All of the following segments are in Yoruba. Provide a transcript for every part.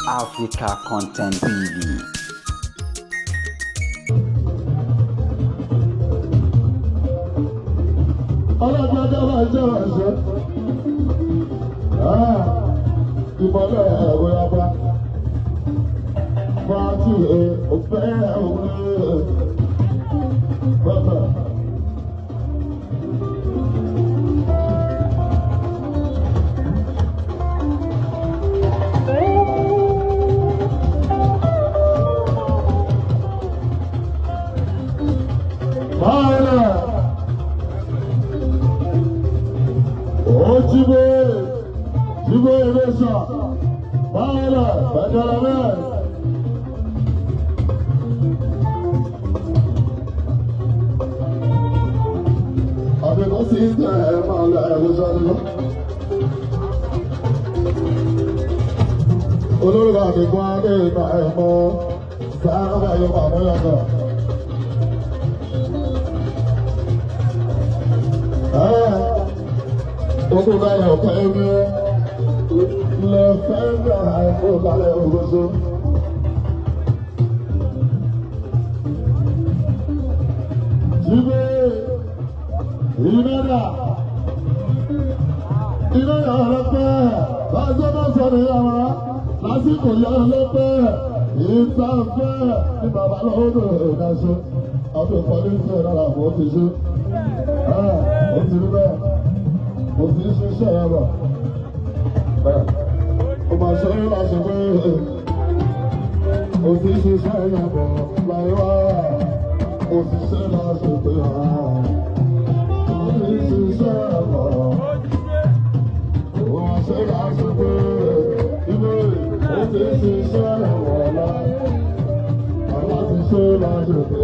Africa Content TV. Ọlọ́gbọ́dọ́ máa jẹ́ ọ̀ṣẹ́. Ìmọ̀lẹ́ ẹ̀rọ yaba. Fáàtì òfẹ́ òwe. Bàbá. Jibo Eresa, Paola, Bacalames. Abbiamo sentito male, olórí àdìgbò adé ìgbà ẹ̀mọ́ sáárà báyọ̀ pàmò yàtọ̀. Gbogbo báyọ̀ ọ̀pọ̀ ẹ̀mí lè fẹ́ gbà àìkú balẹ̀ ògbóso. Jíbe ìrìnàdà ìrìnàdà ọlọ́pẹ́ bájọ́ bá sọ̀rọ̀ yàrá lásìkò yàrá lọ́pẹ́ ìtàfẹ́ ní bàbá lọ́wọ́ ìdáṣe ọdún ìpàdé ìfẹ́ ìdára àbọ̀ ó ti ṣe. Ó ti rí bẹ́ẹ̀. Mo fi ṣiṣẹ́ ẹ̀rọ. Ó máa ṣe é láṣẹ pé mo fi ṣiṣẹ́ ẹ̀rọ láyé wá. Mo fi ṣe láṣẹ pé mo fi ṣiṣẹ́ ẹ̀rọ. Ó máa ṣe láṣẹ pé mo fi ṣiṣẹ́ ẹ̀rọ láyé. Àwa ti ṣe láṣẹ pé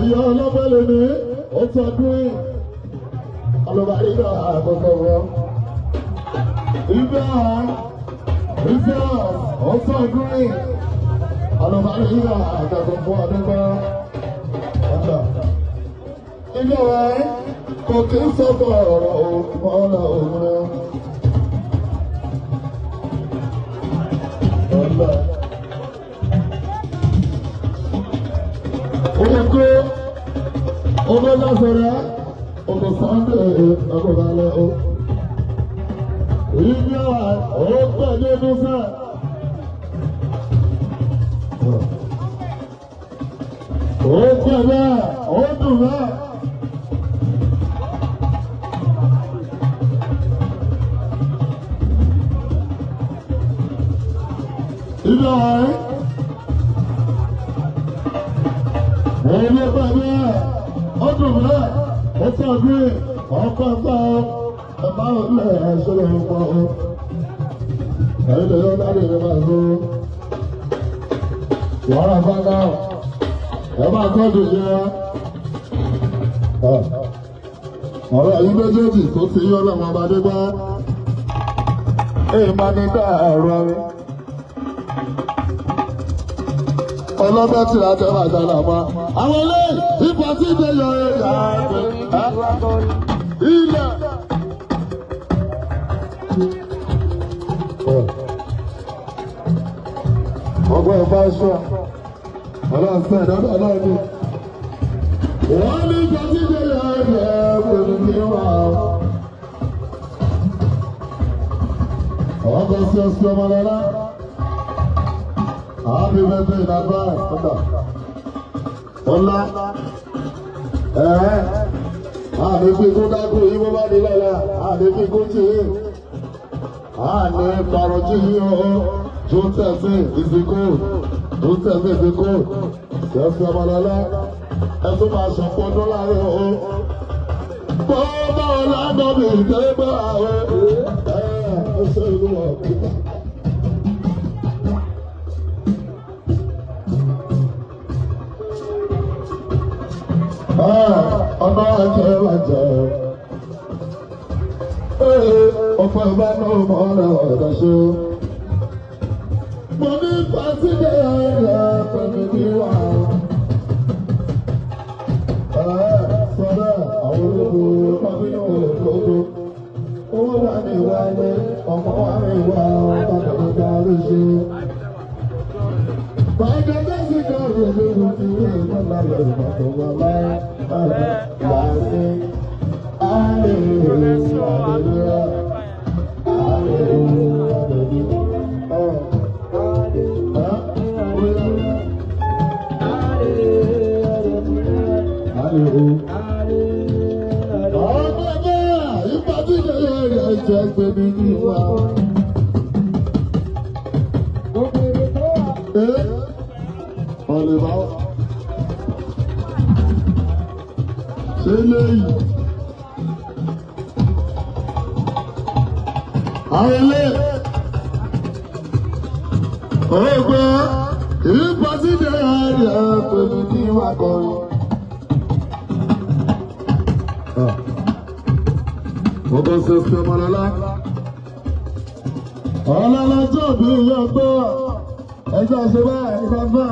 ìyá ọlọ́pẹ́lẹ́ ní ọ̀tọ̀dún alọ́bàríkà àkọ́kọ́ wọn. Ìgbà ọ̀tọ̀dún alọ́bàríkà àkọ́kọ́ fún adẹ́gbà ọ̀tọ̀. Ìgbà kò kí ń sọ́kọ̀ ọ̀rọ̀ ọ̀nà òmìnira. Ogo lásọ̀rọ̀ ogo Sunday ọgọ́balẹ̀ o. Ìgbà ọ̀pẹ̀ nínú fẹ́. Ó pẹ̀ bẹ́ẹ̀, ó dùn bẹ́ẹ̀. Ìgbà ẹ̀yẹ pẹ̀lú ọdún rẹ̀ ó tọ́jú ọkọ̀ ẹgbẹ́ ẹ̀bá òlẹ̀ ẹ̀ṣọ́lẹ̀ ọ̀pọ̀ ọ̀. Ẹ̀yẹ lè yọ láti rẹ̀ máa lọ. Wàhálà fáńgá ẹ̀ máa tọ́jú yẹ. Ọ̀rọ̀ yìí méjèèjì tó ti yọ lọ́mọ ọmọdé gbá. Èyí máa ní dá ẹ̀rọ rẹ̀. Ọlọ́bẹ̀ tí a jẹ́ máa dára mọ́. Àwọn ilé ipò tí ìdè yọ ẹ̀yà ilẹ̀. ọgbọ́n ìfà ṣọ́ ọlọ́sẹ̀ ìdọ́dọ̀ ọlọ́ọ̀dún. wọ́n ní jọ́sídé ẹ̀rẹ́ pẹ̀lú ìwà ọkọ̀ sí ọsí ọmọ lọ́lá. Happy birthday in advance. Ọlá àmì fi kó dákú yí bó bá di lọ́la àmì fi kó tí yí àmì pàrọ̀ tí yí o tó tẹ̀sí ìsìnkú tó tẹ̀sí ìsìnkú yẹ̀sì ọmọlọ́lá ẹ tún máa ṣọ̀pọ̀ dọ́là rẹ̀ o. bó bá wọn lábọ̀ mi ìtẹ́lẹ́ bá àwọn ẹ ṣe ìlú wọn kíkà. ọ̀nà ẹ̀jẹ̀ wájà ọ̀pọ̀ ìbá náà mọ̀ ọ́nà ọ̀dọ̀ ṣe. mo ní pàṣípè ẹ̀rẹ̀ pẹ̀lú ìwà sọ́dọ̀ àwọn ológun pàbínú ológun owó wà ní ìwà ilé ọmọ wà ní ìwà ọ̀pọ̀lọpọ̀ àríṣe. Bàjẹ́ bẹ́sì kan rẹ̀ lórí ti rí ìmọ̀lá rẹ̀ ìmọ̀tò wà láyé láti àlèlúyà àlèlúyà àlèlúyà ọlọ́lọ́jọ́ bí ilé ọgbọ́ ẹjọ́ àṣẹ́bá ìfàfà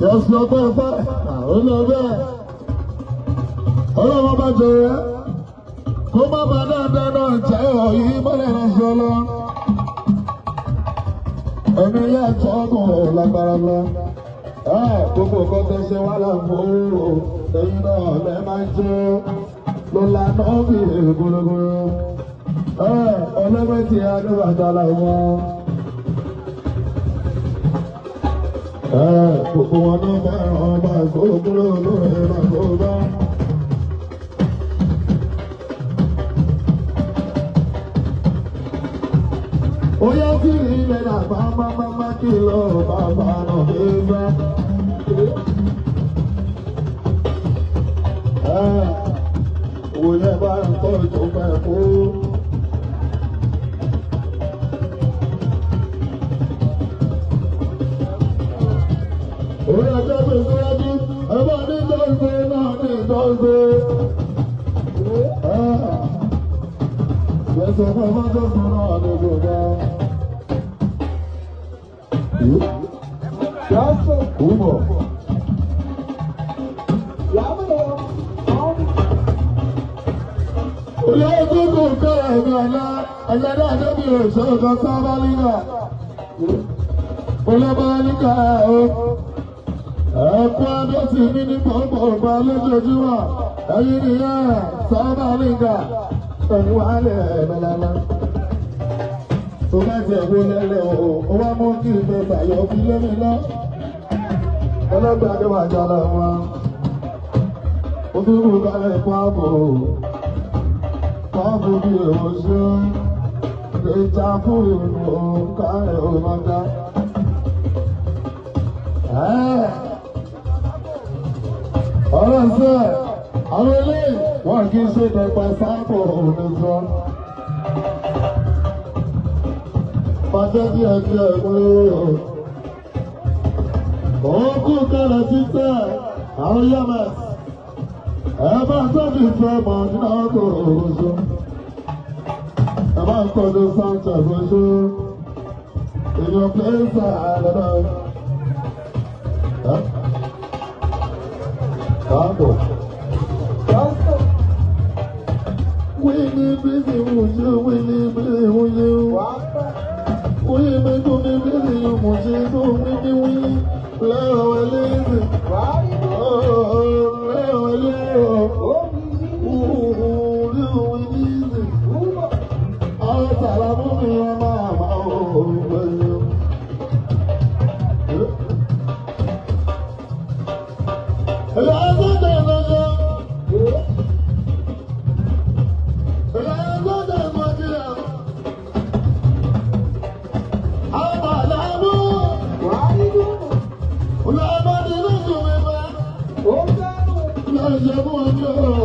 yẹ̀sù ọgbọ́ ìfà olóògbé ọlọ́wọ́ bá jẹrẹ kó má bá dáadáa náà jẹ́ ọ̀yí mọ́lẹ̀ ránṣẹ́ lọ ẹni yá ẹ̀tọ́ ọkùn lágbára lọ gbogbo nǹkan tó ṣe wá láàmú ẹ̀yìn náà lẹ́ máa ń jẹ́ ló lànà bí gbogbogbò ọlọ́gbẹ́ tí a ní wàjálà wọn gbogbo wọn ní fẹ́ràn ọba ìgbòkúrò lórí ìrìnàjò ó yẹ kí ilẹ̀ nàbà máa kí lọ bàbá náà dé bá owó yẹ bá ń tọ́ ìjọba ẹ̀kọ́. Orí ọjọ́ pé síwájú, ẹgbẹ́ ní ìjọ́gbé náà ní ìjọ́gbé. Ẹ̀sọ̀ fún ọmọ tó sùn náà ní ìjọba. Yàtọ̀ kúbọ̀. Olè ọdún kò kọ́ ẹ̀mí ọ̀la, ẹ̀yẹ́dá àdébí òṣèlú kan sábà nígbà. Olè nígbà ẹ̀kọ́ adọ́sí mi ní pọ̀pọ̀ ọba lójoojúmọ́ ẹ̀yìn nìyẹn sábà nígbà pẹ̀lú wàhálẹ̀ ẹ̀mẹ́lẹ́lá. Tó bá ti ẹ̀wọ́ lẹ́lẹ̀ o, ó wá mú kí ìfẹ́ bàyọ̀ fi lé mi lọ. Ọlọ́gbà Adéwàjà lọ wọn. Ó tún kú kálẹ̀ pọ́ọ̀bù. Pọ́ọ̀bù bí òṣù. Ìjà fún ìrùn kárẹ̀ òmọ́dá. Ọlọ́sẹ̀ àwọn ilé wọn kì í ṣe dẹ̀gbà sáàpọ̀ òmìnira. Pàṣẹ díẹ̀ díẹ̀ polówó. Òun kú kẹrẹ títẹ̀ àwọn yẹ́mẹ̀. Ẹ bá tọ́jú ìfẹ́ mọ̀ nínú ọkọ̀ òṣù. Ẹ bá ń tọ́jú Sanchez oṣù. Èèyàn pẹ́ẹ́sà àlọ́dọ̀. Káàbọ̀. Winnie busy with you, Winnie busy with you. Winnie make me busy with you, Winnie Winnie. Love Elise,